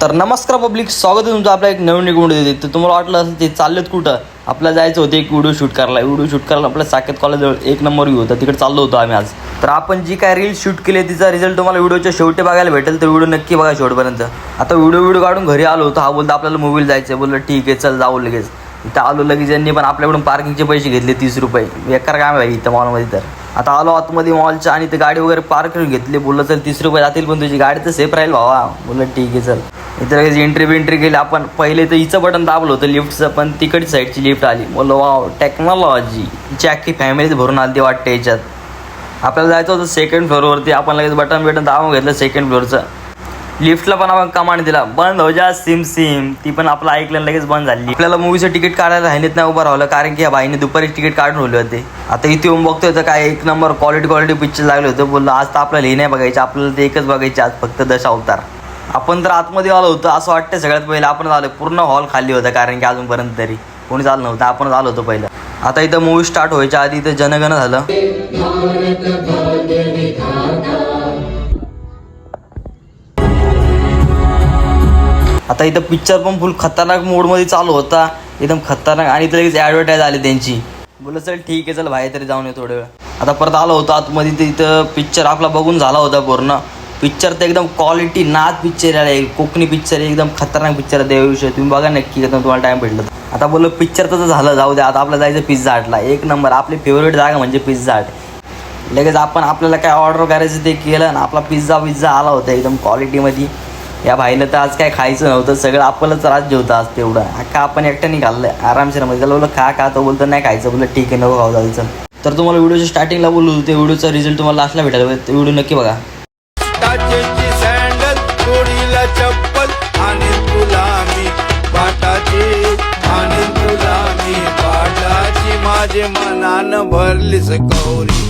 तर नमस्कार पब्लिक, स्वागत आहे तुमचं आपल्या एक नवीन व्हिडिओ देते. तर तुम्हाला वाटलं असेल ते चाललेत कुठं, आपल्याला जायचं होतं एक व्हिडिओ शूट करायला आपल्या साकेत कॉलेजजवळ एक नंबर व्ह्यू होता, तिकडे चाललो होतो आम्ही आज. तर आपण जी काय रील शूट केली तिचा रिझल्ट तुम्हाला व्हिडिओच्या शेवटी बघायला भेटेल, तर व्हिडिओ नक्की बघा शेवटपर्यंत. आता व्हिडिओ काढून घरी आलो होतो. हा बोलतो आपल्याला मूवीला जायचं. बोललं ठीक आहे चल जाऊ लगेच. इथं आलो लगेच. यांनी पण आपल्याकडून पार्किंगचे पैसे घेतले 30 रुपये. बेकार काम आहे इथं मॉलमध्ये. तर आता आलो आतमध्ये मॉलच्या आणि ते गाडी वगैरे पार्क करून घेतली. बोललं चल 30 रुपये जातील पण तुझी गाडी तर सेफ राहील भावा. बोललं ठीक आहे चल. इथं लगेच एंट्री केली आपण. पहिले तर हिचं बटन दाबलं होतं लिफ्टचं, पण तिकडची साईडची लिफ्ट आली. बोललो वाव टेक्नॉलॉजी. हिची अख्खी फॅमिलीच भरून आली वाटते याच्यात. आपल्याला जायचं होतं सेकंड फ्लोअरवरती. आपण लगेच बटन दाबून घेतलं सेकंड फ्लोअरचं. लिफ्टला पण आपण कमांड दिला, बंद हो जा सिम. ती पण आपलं ऐकलं लगेच बंद झाली. आपल्याला मूवीचं तिकीट काढायला हायनेत नाही उभं राहिलं, कारण की या बाईने दुपारी तिकीट काढून ठेवले होते. आता इथे येऊन बघतोय तर काय एक नंबर क्वालिटी पिक्चर लागले होते. बोललो आज तर आपल्याला हे नाही बघायचं, आपल्याला ते एकच बघायचे आज, फक्त दशावतार. आपण तर आतमध्ये आलो होतो असं वाटतं. सगळ्यात पहिलं आपण आलो, पूर्ण हॉल खाली होता, कारण की अजूनपर्यंत तरी कोणी चालू नव्हतं. आपण आलो होतो पहिलं. आता इथं मूवी स्टार्ट व्हायच्या आधी इथं जनगण झालं. आता इथं पिक्चर पण फुल खतरनाक मोडमध्ये चालू होता, एकदम खतरनाक. आणि इथं लगेच ॲडव्हर्टाईज आली त्यांची. बोललं चल ठीक आहे चल बाहेर तरी जाऊन ये थोडं वेळ. आता परत आलो होतो आतमध्ये. तर इथं पिक्चर आपला बघून झाला होता पूर्ण. पिक्चर तर एकदम क्वालिटी नाद पिक्चर आहे, कोकणी पिक्चर एकदम खतरनाक पिक्चर आहे. देवाविषयी तुम्ही बघा नक्की एकदम तुम्हाला टाईम भेटलं. आता बोललो पिक्चर तर झालं जाऊ द्या. आता आपल्याला जायचं पिझ्झा हटला. एक नंबर आपली फेवरेट जागा म्हणजे पिझ्झा हट. लगेच आपण आपल्याला काय ऑर्डर करायचं ते केलं ना. आपला पिझ्झा आला होता एकदम क्वालिटीमध्ये. या भाईला तर आज काय खायचं नव्हतं, सगळं आपलंच राज्य होतं आज तेवढं. अख्खा आपण एकट्याने खाल्लं आरामशीर मध्ये. त्याला बोललं खा तो बोलतो नाही खायचं. बोललं ठीक आहे नको खाऊ जायचं. तर तुम्हाला व्हिडिओच्या स्टार्टिंगला बोललो होते व्हिडिओचा रिझल्ट तुम्हाला लास्टला भेटायला. ते व्हिडिओ नक्की बघा. सॅन्डल जोडीला चप्पल आणि तुला मी पाटाची आणि तुला मी पाटाची माझे मनानं भरलीस गौरी.